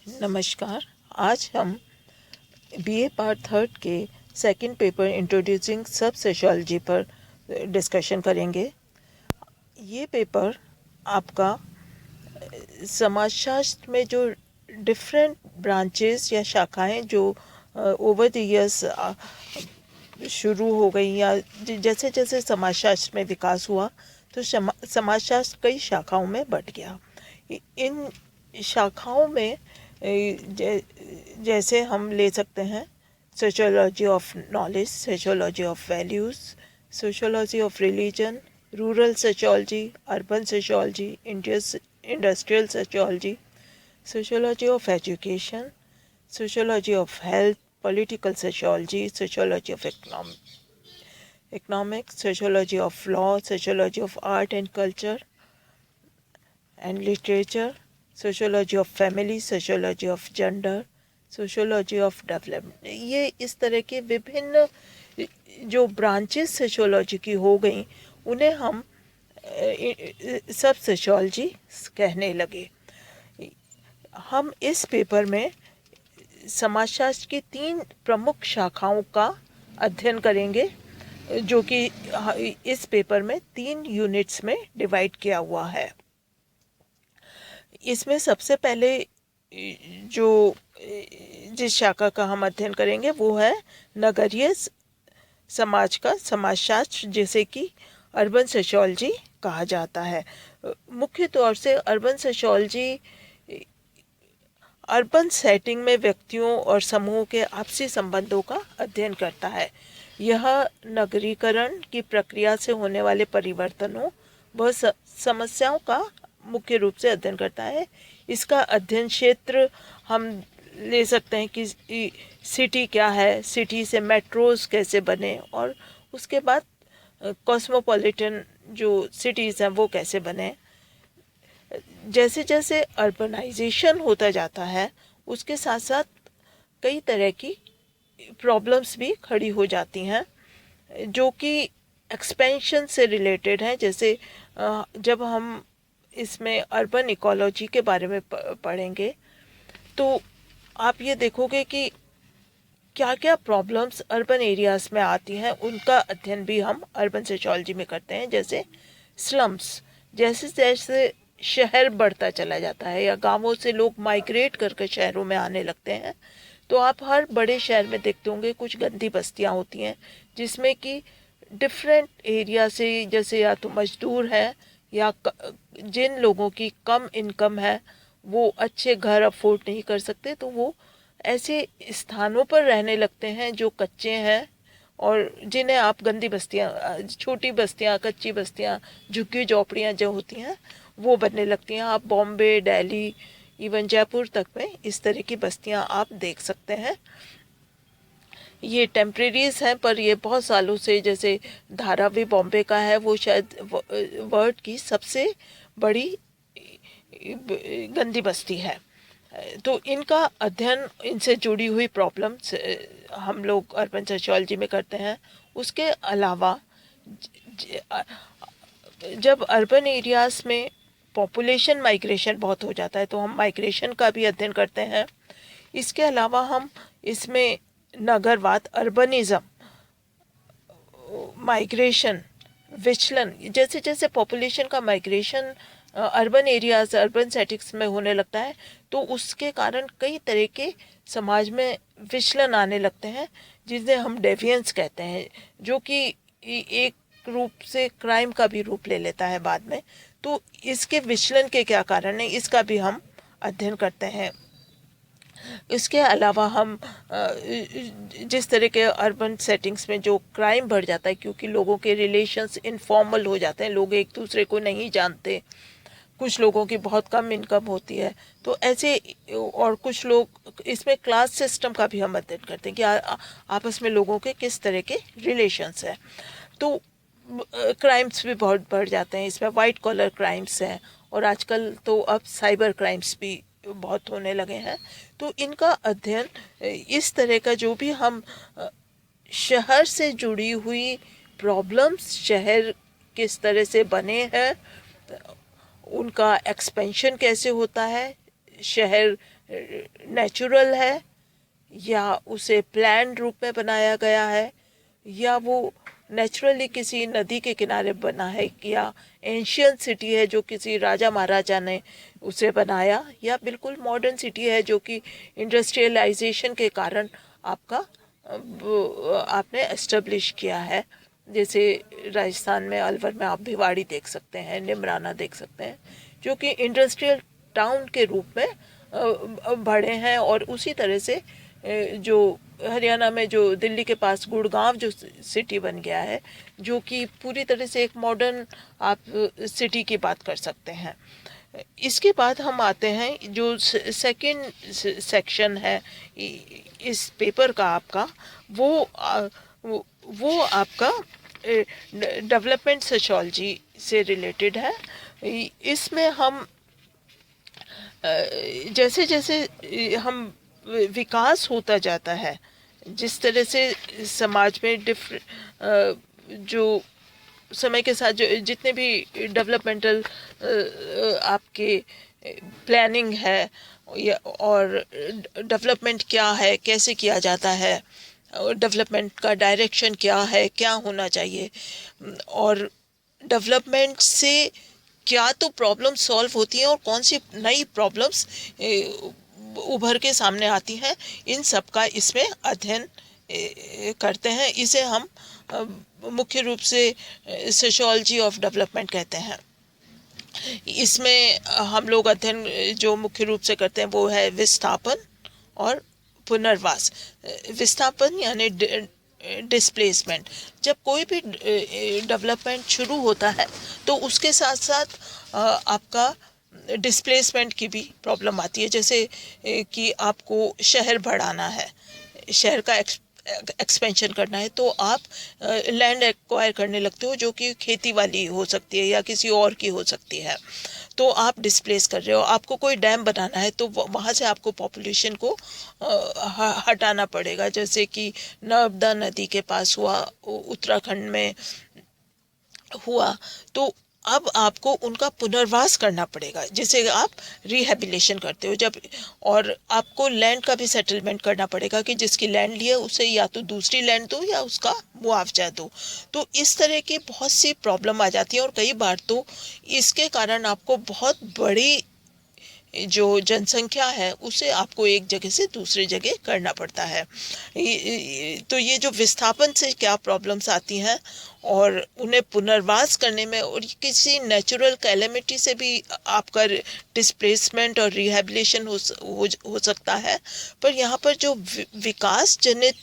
नमस्कार। आज हम बीए पार्ट थर्ड के सेकंड पेपर इंट्रोड्यूसिंग सब सोशियोलॉजी पर डिस्कशन करेंगे। ये पेपर आपका समाजशास्त्र में जो डिफरेंट ब्रांचेस या शाखाएं जो ओवर द इयर्स शुरू हो गई या जैसे जैसे समाजशास्त्र में विकास हुआ तो समाजशास्त्र कई शाखाओं में बंट गया। इन शाखाओं में जैसे हम ले सकते हैं sociology of knowledge, sociology of values, sociology of religion, rural sociology, urban sociology, industrial sociology, sociology of education, sociology of health, political sociology, sociology of economics, sociology of law, sociology of art and culture and literature, sociology of family, sociology of gender, sociology of development। ये इस तरह के विभिन्न जो branches sociology की हो गई उन्हें हम सब सोशियोलॉजी कहने लगे। हम इस पेपर में समाजशास्त्र की 3 प्रमुख शाखाओं का अध्ययन करेंगे जो कि इस पेपर में 3 यूनिट्स में डिवाइड किया हुआ है। इसमें सबसे पहले जो जिस शाखा का हम अध्ययन करेंगे वो है नगरीय समाज का समाजशास्त्र, जिसे कि अर्बन सोशियोलॉजी कहा जाता है। मुख्य तौर से अर्बन सोशियोलॉजी अर्बन सेटिंग में व्यक्तियों और समूहों के आपसी संबंधों का अध्ययन करता है। यह नगरीकरण की प्रक्रिया से होने वाले परिवर्तनों व समस्याओं का मुख्य रूप से अध्ययन करता है। इसका अध्ययन क्षेत्र हम ले सकते हैं कि सिटी क्या है, सिटी से मेट्रोज कैसे बने और उसके बाद कॉस्मोपॉलिटन जो सिटीज़ हैं वो कैसे बने। जैसे जैसे अर्बनाइजेशन होता जाता है उसके साथ साथ कई तरह की प्रॉब्लम्स भी खड़ी हो जाती हैं जो कि एक्सपेंशन से रिलेटेड हैं। जैसे जब हम इसमें अर्बन इकोलॉजी के बारे में पढ़ेंगे तो आप ये देखोगे कि क्या क्या प्रॉब्लम्स अर्बन एरियाज़ में आती हैं, उनका अध्ययन भी हम अर्बन सोशियोलॉजी में करते हैं। जैसे स्लम्स, जैसे जैसे शहर बढ़ता चला जाता है या गांवों से लोग माइग्रेट करके शहरों में आने लगते हैं तो आप हर बड़े शहर में देखते होंगे कुछ गंदी बस्तियां होती हैं जिसमें कि डिफरेंट एरिया से, जैसे या तो मजदूर हैं या जिन लोगों की कम इनकम है वो अच्छे घर अफोर्ड नहीं कर सकते तो वो ऐसे स्थानों पर रहने लगते हैं जो कच्चे हैं और जिन्हें आप गंदी बस्तियां, छोटी बस्तियां, कच्ची बस्तियां, झुग्गी झोपड़ियां जो होती हैं वो बनने लगती हैं। आप बॉम्बे, दिल्ली, इवन जयपुर तक में इस तरह की बस्तियां आप देख सकते हैं। ये टेम्परेरीज हैं पर ये बहुत सालों से, जैसे धारावी बॉम्बे का है वो शायद वर्ल्ड की सबसे बड़ी गंदी बस्ती है। तो इनका अध्ययन, इनसे जुड़ी हुई प्रॉब्लम्स हम लोग अर्बन सोशियोलॉजी में करते हैं। उसके अलावा जब अर्बन एरियाज़ में पॉपुलेशन माइग्रेशन बहुत हो जाता है तो हम माइग्रेशन का भी अध्ययन करते हैं। इसके अलावा हम इसमें नगरवाद, अर्बनिज़म, माइग्रेशन, विचलन, जैसे जैसे पॉपुलेशन का migration urban areas, urban settings में होने लगता है तो उसके कारण कई तरह के समाज में विचलन आने लगते हैं जिन्हें हम डेविएंस कहते हैं, जो कि एक रूप से क्राइम का भी रूप ले लेता है बाद में। तो इसके विचलन के क्या कारण है इसका भी हम अध्ययन करते हैं। इसके अलावा हम जिस तरह के अर्बन सेटिंग्स में जो क्राइम बढ़ जाता है क्योंकि लोगों के रिलेशंस इनफॉर्मल हो जाते हैं, लोग एक दूसरे को नहीं जानते, कुछ लोगों की बहुत कम इनकम होती है तो ऐसे, और कुछ लोग, इसमें क्लास सिस्टम का भी हम अध्ययन करते हैं कि आपस में लोगों के किस तरह के रिलेशंस हैं। तो क्राइम्स भी बहुत बढ़ जाते हैं, इसमें वाइट कॉलर क्राइम्स हैं और आजकल तो अब साइबर क्राइम्स भी बहुत होने लगे हैं। तो इनका अध्ययन, इस तरह का जो भी हम शहर से जुड़ी हुई प्रॉब्लम्स, शहर किस तरह से बने हैं, उनका एक्सपेंशन कैसे होता है, शहर नेचुरल है या उसे प्लान रूप में बनाया गया है, या वो नेचुरली किसी नदी के किनारे बना है, या एंशियंट सिटी है जो किसी राजा महाराजा ने उसे बनाया, या बिल्कुल मॉडर्न सिटी है जो कि इंडस्ट्रियलाइजेशन के कारण आपने एस्टेब्लिश किया है। जैसे राजस्थान में अलवर में आप भिवाड़ी देख सकते हैं, निमराना देख सकते हैं, जो कि इंडस्ट्रियल टाउन के रूप में बढ़े हैं। और उसी तरह से जो हरियाणा में जो दिल्ली के पास गुड़गांव जो सिटी बन गया है, जो कि पूरी तरह से एक मॉडर्न आप सिटी की बात कर सकते हैं। इसके बाद हम आते हैं जो सेकंड सेक्शन है इस पेपर का आपका, वो आपका डेवलपमेंट सोशियोलॉजी से रिलेटेड है। इसमें हम जैसे जैसे हम विकास होता जाता है, जिस तरह से समाज में जो समय के साथ जो जितने भी डेवलपमेंटल आपके प्लानिंग है और डेवलपमेंट क्या है, कैसे किया जाता है, डेवलपमेंट का डायरेक्शन क्या है, क्या होना चाहिए, और डेवलपमेंट से क्या तो प्रॉब्लम सॉल्व होती हैं और कौन सी नई प्रॉब्लम्स उभर के सामने आती हैं, इन सब का इसमें अध्ययन करते हैं। इसे हम मुख्य रूप से सोशियोलॉजी ऑफ डेवलपमेंट कहते हैं। इसमें हम लोग अध्ययन जो मुख्य रूप से करते हैं वो है विस्थापन और पुनर्वास। विस्थापन यानी डिस्प्लेसमेंट। जब कोई भी डेवलपमेंट शुरू होता है तो उसके साथ साथ आपका डिस्प्लेसमेंट की भी प्रॉब्लम आती है। जैसे कि आपको शहर बढ़ाना है, शहर का एक्सपेंशन करना है, तो आप लैंड एक्वायर करने लगते हो जो कि खेती वाली हो सकती है या किसी और की हो सकती है, तो आप डिस्प्लेस कर रहे हो। आपको कोई डैम बनाना है तो वहाँ से आपको पॉपुलेशन को हटाना पड़ेगा। जैसे कि नर्मदा नदी के पास हुआ, उत्तराखंड में हुआ, तो अब आपको उनका पुनर्वास करना पड़ेगा, जिसे आप रिहेबिलिटेशन करते हो। जब और आपको लैंड का भी सेटलमेंट करना पड़ेगा कि जिसकी लैंड ली है उसे या तो दूसरी लैंड दो या उसका मुआवजा दो। तो इस तरह की बहुत सी प्रॉब्लम आ जाती है और कई बार तो इसके कारण आपको बहुत बड़ी जो जनसंख्या है उसे आपको एक जगह से दूसरी जगह करना पड़ता है। तो ये जो विस्थापन से क्या प्रॉब्लम्स आती हैं और उन्हें पुनर्वास करने में, और किसी नेचुरल कैलेमिटी से भी आपका डिस्प्लेसमेंट और रिहेबिलिटेशन हो सकता है। पर यहाँ पर जो विकास जनित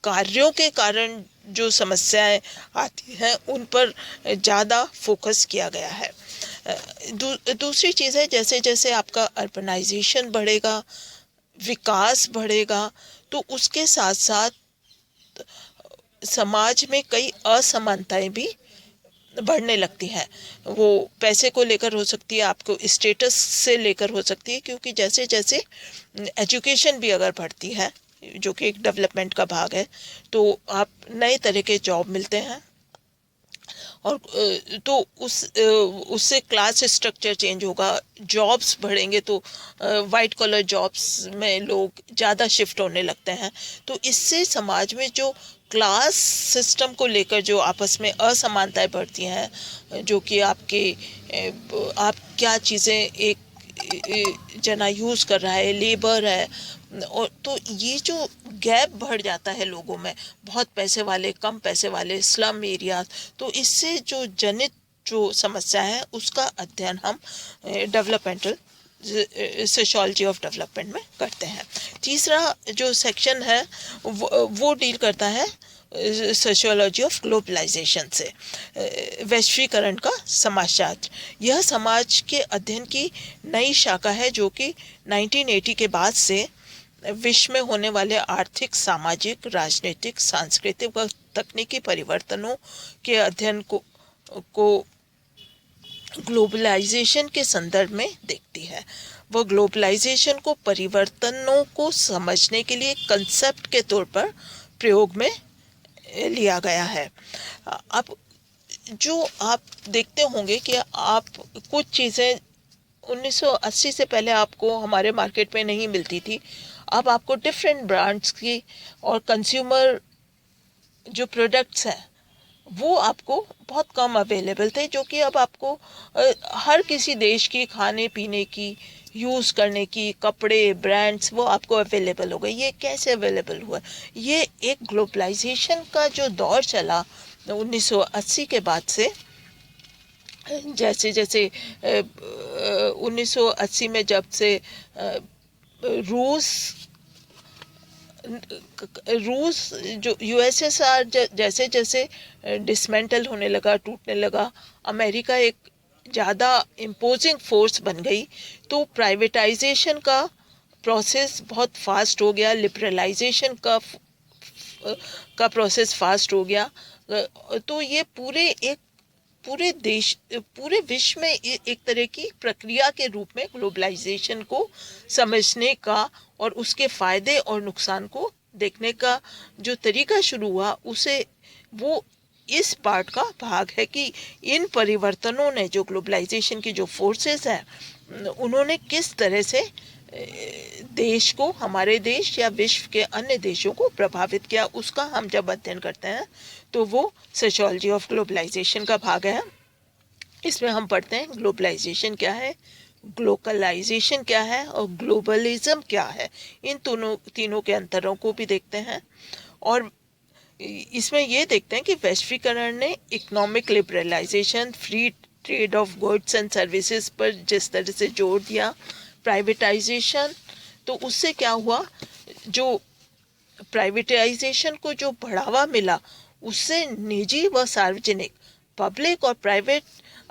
कार्यों के कारण जो समस्याएं आती हैं उन पर ज़्यादा फोकस किया गया है। दूसरी चीज़ है, जैसे जैसे आपका अर्बनाइजेशन बढ़ेगा, विकास बढ़ेगा, तो उसके साथ साथ समाज में कई असमानताएं भी बढ़ने लगती हैं। वो पैसे को लेकर हो सकती है, आपको स्टेटस से लेकर हो सकती है, क्योंकि जैसे जैसे एजुकेशन भी अगर बढ़ती है, जो कि एक डेवलपमेंट का भाग है, तो आप नए तरह के जॉब मिलते हैं और तो उससे क्लास स्ट्रक्चर चेंज होगा, जॉब्स बढ़ेंगे, तो वाइट कॉलर जॉब्स में लोग ज़्यादा शिफ्ट होने लगते हैं। तो इससे समाज में जो क्लास सिस्टम को लेकर जो आपस में असमानताएं बढ़ती हैं, जो कि आप क्या चीज़ें एक जना यूज़ कर रहा है, लेबर है, और तो ये जो गैप बढ़ जाता है लोगों में, बहुत पैसे वाले, कम पैसे वाले, स्लम एरिया, तो इससे जो जनित जो समस्या है उसका अध्ययन हम डेवलपमेंटल सोशियोलॉजी ऑफ डेवलपमेंट में करते हैं। तीसरा जो सेक्शन है वो डील करता है सोशियोलॉजी ऑफ ग्लोबलाइजेशन से, वैश्वीकरण का समाजशास्त्र। यह समाज के अध्ययन की नई शाखा है जो कि 1980 के बाद से विश्व में होने वाले आर्थिक, सामाजिक, राजनीतिक, सांस्कृतिक व तकनीकी परिवर्तनों के अध्ययन को ग्लोबलाइजेशन के संदर्भ में देखती है। वह ग्लोबलाइजेशन को परिवर्तनों को समझने के लिए कंसेप्ट के तौर पर प्रयोग में लिया गया है। अब जो आप देखते होंगे कि आप कुछ चीज़ें 1980 से पहले आपको हमारे मार्केट में नहीं मिलती थी। अब आपको डिफरेंट ब्रांड्स की और कंज्यूमर जो प्रोडक्ट्स हैं वो आपको बहुत कम अवेलेबल थे, जो कि अब आपको हर किसी देश की खाने पीने की, यूज़ करने की, कपड़े, ब्रांड्स वो आपको अवेलेबल हो गए। ये कैसे अवेलेबल हुआ? ये एक ग्लोबलाइजेशन का जो दौर चला 1980 के बाद से, जैसे जैसे 1980 में जब से रूस रूस जो यूएसएसआर जैसे जैसे डिसमेंटल होने लगा, टूटने लगा, अमेरिका एक ज़्यादा इम्पोजिंग फोर्स बन गई, तो प्राइवेटाइजेशन का प्रोसेस बहुत फास्ट हो गया, लिबरलाइजेशन का प्रोसेस फास्ट हो गया। तो ये पूरे विश्व में एक तरह की प्रक्रिया के रूप में ग्लोबलाइजेशन को समझने का और उसके फायदे और नुकसान को देखने का जो तरीका शुरू हुआ, उसे वो इस पार्ट का भाग है कि इन परिवर्तनों ने, जो ग्लोबलाइजेशन की जो फोर्सेस हैं, उन्होंने किस तरह से देश को, हमारे देश या विश्व के अन्य देशों को प्रभावित किया। उसका हम जब अध्ययन करते हैं तो वो सोशियोलॉजी ऑफ ग्लोबलाइजेशन का भाग है। इसमें हम पढ़ते हैं ग्लोबलाइजेशन क्या है, ग्लोकलाइजेशन क्या है और ग्लोबलिज्म क्या है। इन तीनों के अंतरों को भी देखते हैं और इसमें ये देखते हैं कि वैश्वीकरण ने economic liberalisation, free trade of goods and services पर जिस तरह से जोर दिया, प्राइवेटाइजेशन, तो उससे क्या हुआ, जो प्राइवेटाइजेशन को जो बढ़ावा मिला, उससे निजी व सार्वजनिक, पब्लिक और प्राइवेट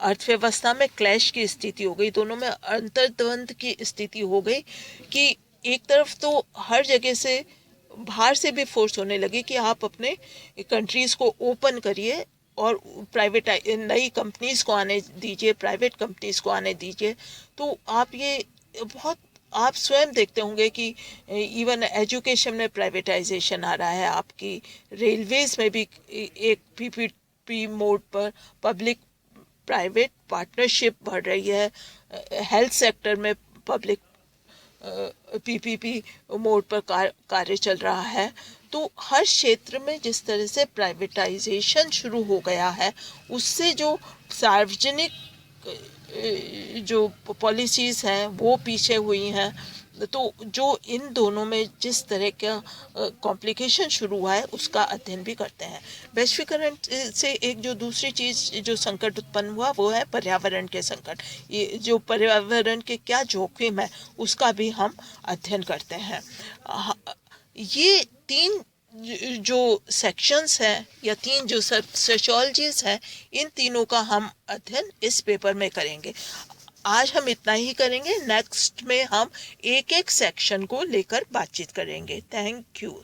अर्थव्यवस्था में क्लैश की स्थिति हो गई, दोनों में अंतर्द्वंद की स्थिति हो गई कि एक तरफ तो हर जगह से बाहर से भी फोर्स होने लगी कि आप अपने कंट्रीज़ को ओपन करिए और प्राइवेट नई कंपनीज को आने दीजिए, प्राइवेट कंपनीज को आने दीजिए। तो आप ये बहुत, आप स्वयं देखते होंगे कि इवन एजुकेशन में प्राइवेटाइजेशन आ रहा है, आपकी रेलवेज में भी एक पीपीपी मोड पर पब्लिक प्राइवेट पार्टनरशिप बढ़ रही है, हेल्थ सेक्टर में पब्लिक पीपीपी मोड पर कार्य चल रहा है। तो हर क्षेत्र में जिस तरह से प्राइवेटाइजेशन शुरू हो गया है, उससे जो सार्वजनिक जो पॉलिसीज़ हैं वो पीछे हुई हैं। तो जो इन दोनों में जिस तरह का कॉम्प्लिकेशन शुरू हुआ है, उसका अध्ययन भी करते हैं। वैश्वीकरण से एक जो दूसरी चीज़ जो संकट उत्पन्न हुआ वो है पर्यावरण के संकट। ये जो पर्यावरण के क्या जोखिम है उसका भी हम अध्ययन करते हैं। ये तीन जो सेक्शंस हैं या तीन जो सोशियोलॉजीज हैं, इन तीनों का हम अध्ययन इस पेपर में करेंगे। आज हम इतना ही करेंगे, नेक्स्ट में हम एक एक सेक्शन को लेकर बातचीत करेंगे। Thank you.